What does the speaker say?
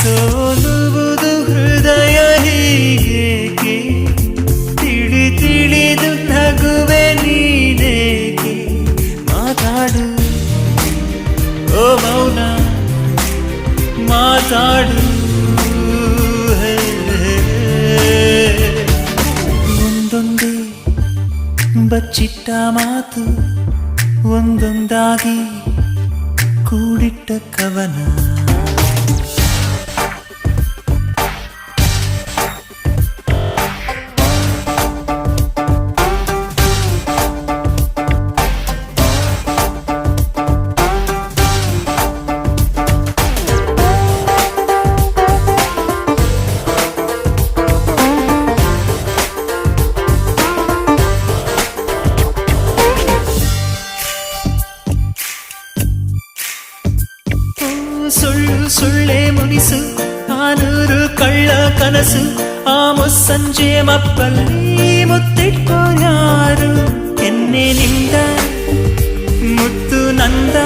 ಸೋಲುವುದು ಹೃದಯ ಹೀಗೇಕೆ ತಿಳಿದು ನಗುವೆ ನೀನೇಕೆ ಮಾತಾಡು ಓ ಮೌನ ಮಾತಾಡು ಒಂದೊಂದೇ ಬಚ್ಚಿಟ್ಟ ಮಾತು ಒಂದೊಂದಾಗಿ ಕೂಡಿಟ್ಟ ಕವನ ಸುಳ್ಳು ಸುಳ್ಳೆ ಮುನಿಸು ನಾನೂರು ಕಳ್ಳ ಕನಸು ಆ ಮುಸ್ಸಂಜೆ ಮಪ್ಪಲ್ಲಿ ಮುತ್ತಿಟ್ಟೋ ಯಾರು ಎನ್ನೆ ನಿಂದ ಮುತ್ತು ನಂದ